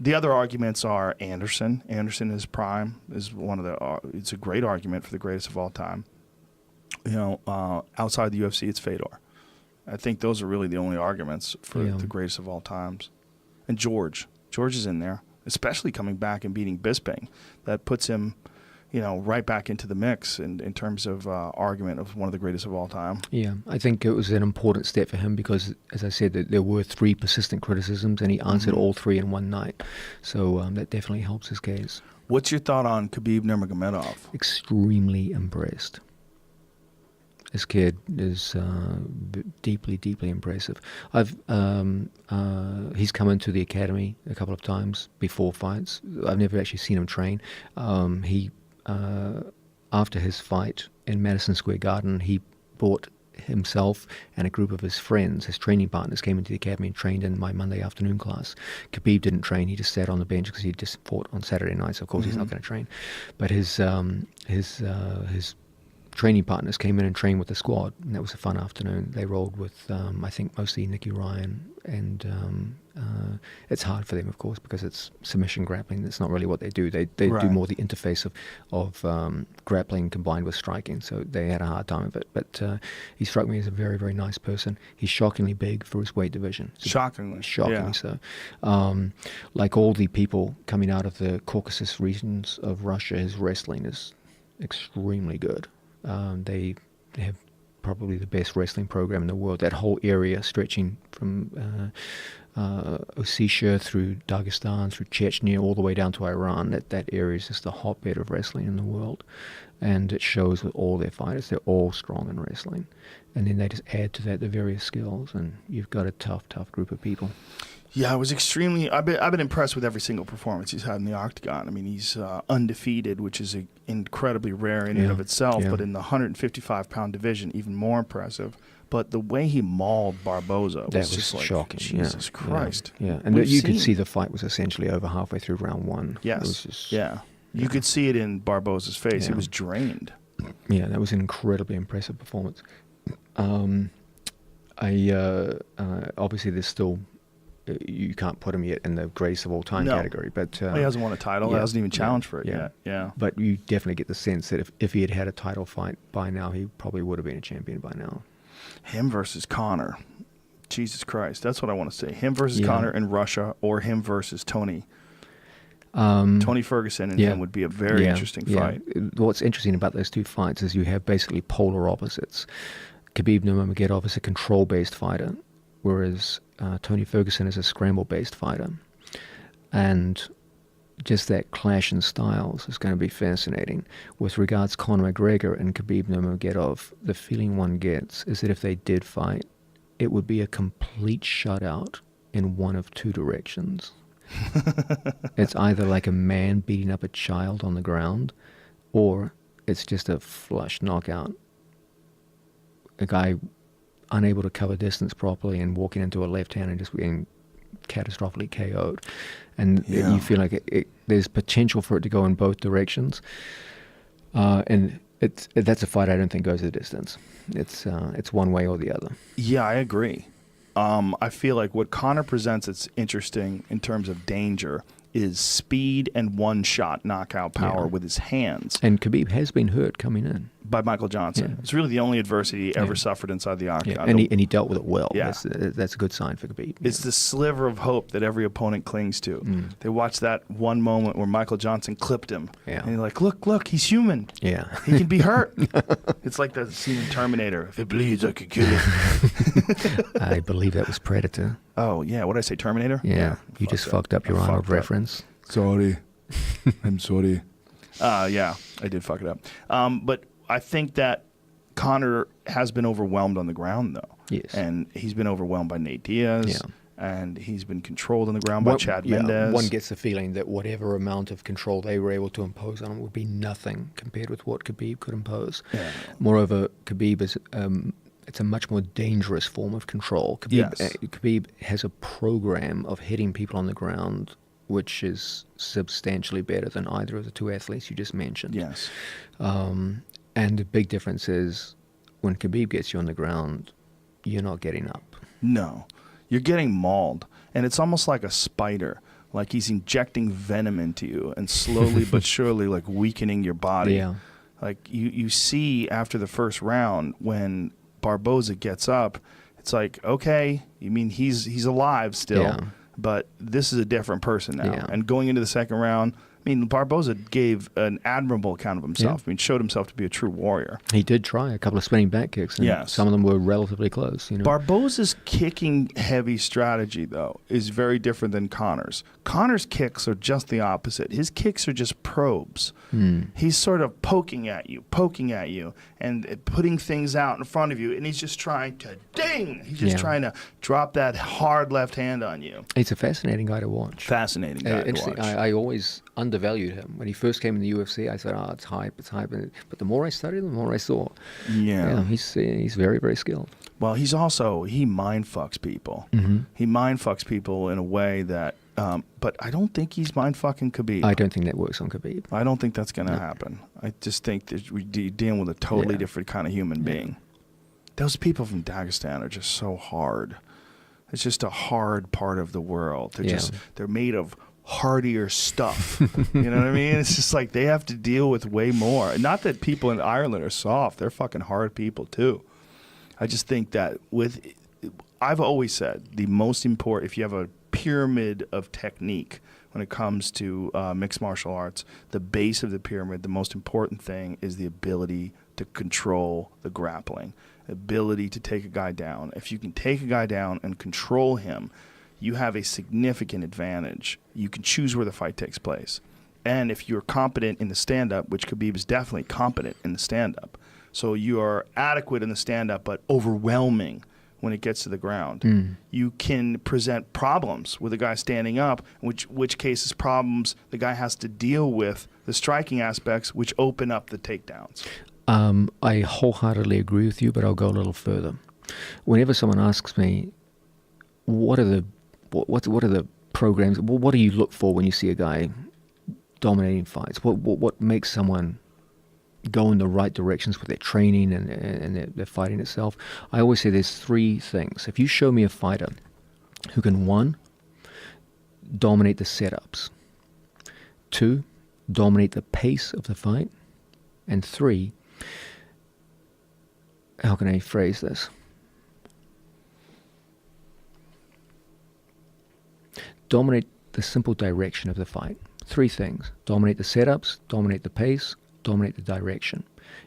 The other arguments are Anderson. Anderson is prime, is one of the. It's a great argument for the greatest of all time. Outside the UFC, it's Fedor. I think those are really the only arguments for the greatest of all times. And George is in there, especially coming back and beating Bisping. That puts him, right back into the mix in terms of argument of one of the greatest of all time. Yeah, I think it was an important step for him because, as I said, there were 3 persistent criticisms, and he answered all 3 in one night. So that definitely helps his case. What's your thought on Khabib Nurmagomedov? Extremely impressed. This kid is deeply, deeply impressive. He's come into the academy a couple of times before fights. I've never actually seen him train. After his fight in Madison Square Garden, he brought himself and a group of his friends, his training partners, came into the academy and trained in my Monday afternoon class. Khabib didn't train; he just sat on the bench because he just fought on Saturday night. So of course he's not going to train. But his training partners came in and trained with the squad, and that was a fun afternoon. They rolled with, I think, mostly Nicky Ryan, and it's hard for them, of course, because it's submission grappling. That's not really what they do. They do more the interface of grappling combined with striking, so they had a hard time of it. But he struck me as a very, very nice person. He's shockingly big for his weight division. Shockingly so. Like all the people coming out of the Caucasus regions of Russia, his wrestling is extremely good. They have probably the best wrestling program in the world. That whole area stretching from Ossetia through Dagestan, through Chechnya, all the way down to Iran. That area is just a hotbed of wrestling in the world. And it shows with all their fighters. They're all strong in wrestling. And then they just add to that the various skills, and you've got a tough, tough group of people. Yeah, I was extremely. I've been impressed with every single performance he's had in the octagon. I mean, he's undefeated, which is incredibly rare in and of itself. But in the 155-pound division, even more impressive. But the way he mauled Barboza was just like, shocking. Jesus Christ. Yeah. And you could see the fight was essentially over halfway through round 1. Yes. It was just, You could see it in Barboza's face. He was drained. Yeah, that was an incredibly impressive performance. Obviously, there's still. You can't put him yet in the greatest of all time category, but he hasn't won a title. He hasn't even challenged for it yet. Yeah, but you definitely get the sense that if he had a title fight by now, he probably would have been a champion by now. Him versus Conor, Jesus Christ, that's what I want to say. Him versus Conor in Russia, or him versus Tony. Tony Ferguson and him would be a very interesting fight. What's interesting about those two fights is you have basically polar opposites. Khabib Nurmagomedov is a control-based fighter, whereas Tony Ferguson is a scramble-based fighter. And just that clash in styles is going to be fascinating. With regards to Conor McGregor and Khabib Nurmagomedov, the feeling one gets is that if they did fight, it would be a complete shutout in one of 2 directions. It's either like a man beating up a child on the ground, or it's just a flush knockout. A guy unable to cover distance properly and walking into a left hand and just being catastrophically KO'd. And you feel like there's potential for it to go in both directions. And that's a fight I don't think goes the distance. It's one way or the other. Yeah, I agree. I feel like what Conor presents that's interesting in terms of danger is speed and one-shot knockout power with his hands. And Khabib has been hurt coming in. By Michael Johnson. Yeah. It's really the only adversity he ever suffered inside the octagon. Yeah. And he dealt with it well. Yeah. That's a good sign for Khabib. It's the sliver of hope that every opponent clings to. They watch that one moment where Michael Johnson clipped him. Yeah. And you're like, look, he's human. Yeah. He can be hurt. It's like the scene in Terminator. If it bleeds, I could kill it. I believe that was Predator. Oh, yeah. What did I say, Terminator? Yeah. You just fucked up your honor of reference. Sorry. I'm sorry. Yeah, I did fuck it up. But I think that Conor has been overwhelmed on the ground, though. Yes. And he's been overwhelmed by Nate Diaz. Yeah. And he's been controlled on the ground by Chad Mendes. One gets the feeling that whatever amount of control they were able to impose on him would be nothing compared with what Khabib could impose. Yeah. Moreover, Khabib is it's a much more dangerous form of control. Khabib has a program of hitting people on the ground which is substantially better than either of the 2 athletes you just mentioned. Yes. And the big difference is when Khabib gets you on the ground, you're not getting up. No. You're getting mauled. And it's almost like a spider. like he's injecting venom into you and slowly but surely like weakening your body. Yeah. Like you see after the first round when Barboza gets up, it's like, okay, you mean he's alive still, but this is a different person now. Yeah. And going into the second round, I mean, Barboza gave an admirable account of himself. Yeah. I mean, showed himself to be a true warrior. He did try a couple of spinning back kicks, and some of them were relatively close. You know, Barboza's kicking heavy strategy, though, is very different than Conor's. Conor's kicks are just the opposite. His kicks are just probes. He's sort of poking at you, and putting things out in front of you, and he's just trying to ding. He's just trying to drop that hard left hand on you. He's a fascinating guy to watch. Fascinating guy to watch. I always undervalued him. When he first came in the UFC, I said, it's hype. But the more I studied, the more I saw. Yeah, he's very, very skilled. Well, he mind fucks people. He mind fucks people in a way that, but I don't think he's mind fucking Khabib. I don't think that works on Khabib. I don't think that's going to happen. I just think that we're dealing with a totally different kind of human being. Those people from Dagestan are just so hard. It's just a hard part of the world. They're made of hardier stuff. You know what I mean? It's just like they have to deal with way more. Not that people in Ireland are soft. They're fucking hard people too. I just think that I've always said the most important, if you have a pyramid of technique when it comes to mixed martial arts, the base of the pyramid, the most important thing is the ability to control the grappling, ability to take a guy down. If you can take a guy down and control him, you have a significant advantage. You can choose where the fight takes place. And if you're competent in the stand-up, which Khabib is definitely competent in the stand-up, so you are adequate in the stand-up but overwhelming when it gets to the ground, you can present problems with a guy standing up, which cases problems the guy has to deal with, the striking aspects, which open up the takedowns. I wholeheartedly agree with you, but I'll go a little further. Whenever someone asks me, what are the programs? What do you look for when you see a guy dominating fights? What makes someone go in the right directions with their training and their fighting itself? I always say there's three things. If you show me a fighter who can, 1, dominate the setups, 2, dominate the pace of the fight, and 3, how can I phrase this? Dominate the simple direction of the fight. 3 things. Dominate the setups, dominate the pace, dominate the direction.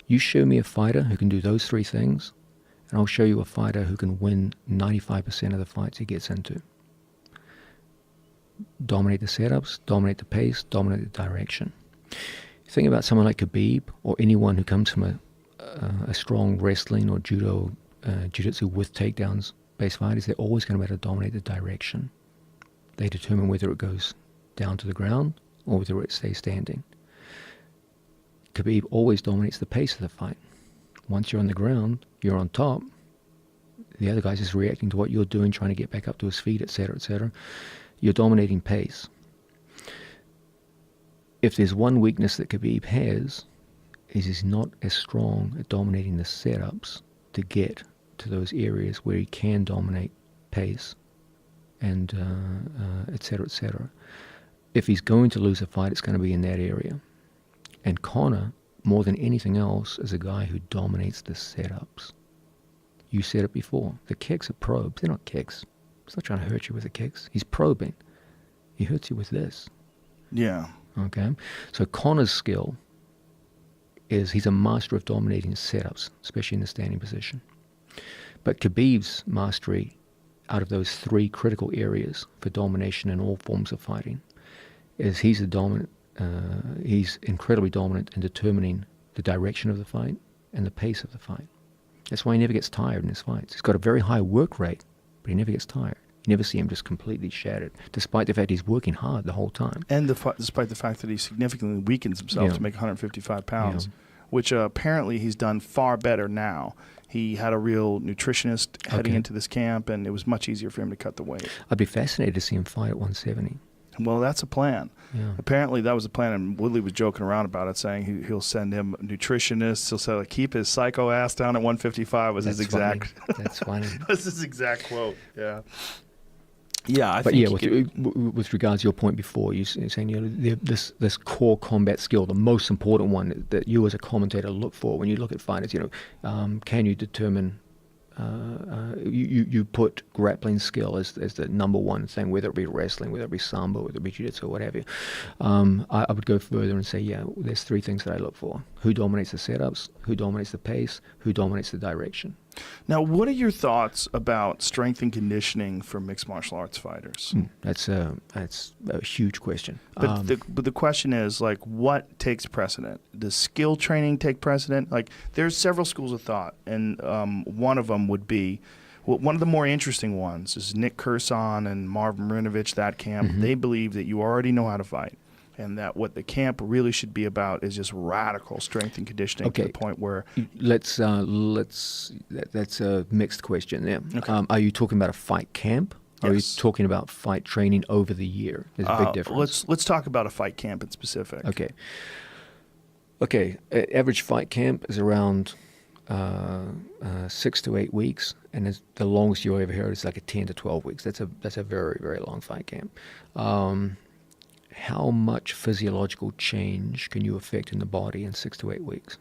You show me a fighter who can do those 3 things, and I'll show you a fighter who can win 95% of the fights he gets into. Dominate the setups, dominate the pace, dominate the direction. Think about someone like Khabib or anyone who comes from a strong wrestling or judo, jiu-jitsu with takedowns based fighters. They're always going to be able to dominate the direction. They determine whether it goes down to the ground or whether it stays standing. Khabib always dominates the pace of the fight. Once you're on the ground, you're on top. The other guy's just reacting to what you're doing, trying to get back up to his feet, etc., etc. You're dominating pace. If there's one weakness that Khabib has, is he's not as strong at dominating the setups to get to those areas where he can dominate pace and etc., etc. If he's going to lose a fight, it's going to be in that area. And Conor, more than anything else, is a guy who dominates the setups. You said it before. The kicks are probes. They're not kicks. He's not trying to hurt you with the kicks. He's probing. He hurts you with this. Yeah. Okay? So Conor's skill is he's a master of dominating setups, especially in the standing position. But Khabib's mastery out of those 3 critical areas for domination in all forms of fighting is he's incredibly dominant in determining the direction of the fight and the pace of the fight. That's why he never gets tired in his fights. He's got a very high work rate, but he never gets tired. You never see him just completely shattered, despite the fact he's working hard the whole time. And despite the fact that he significantly weakens himself to make 155 pounds, which apparently he's done far better now. He had a real nutritionist heading into this camp, and it was much easier for him to cut the weight. I'd be fascinated to see him fight at 170. Well, that's a plan. Yeah. Apparently, that was a plan, and Woodley was joking around about it, saying he'll send him nutritionists. He'll say, keep his psycho ass down at 155 was his exact. That's funny. Was his exact quote. Yeah. Yeah, I But think yeah, with regards to your point before, you're saying, you know, this core combat skill, the most important one that you as a commentator look for when you look at fighters, you know, can you determine, you put grappling skill as the number one thing, whether it be wrestling, whether it be sambo, whether it be jiu-jitsu or whatever. I would go further and say, yeah, there's three things that I look for: who dominates the setups, who dominates the pace, who dominates the direction. Now, what are your thoughts about strength and conditioning for mixed martial arts fighters? That's a huge question. But the question is, like, what takes precedent? Does skill training take precedent? Like, there's several schools of thought, and one of them would be, well, one of the more interesting ones is Nick Kursan and Marvin Marinovich, that camp. They believe that you already know how to fight, and that what the camp really should be about is just radical strength and conditioning to the point where... That's a mixed question there. Okay. Are you talking about a fight camp? Or are you talking about fight training over the year? There's a big difference. Let's talk about a fight camp in specific. Okay. Average fight camp is around 6 to 8 weeks, and the longest you ever heard is like a 10 to 12 weeks. That's a very, very long fight camp. How much physiological change can you affect in the body in 6 to 8 weeks?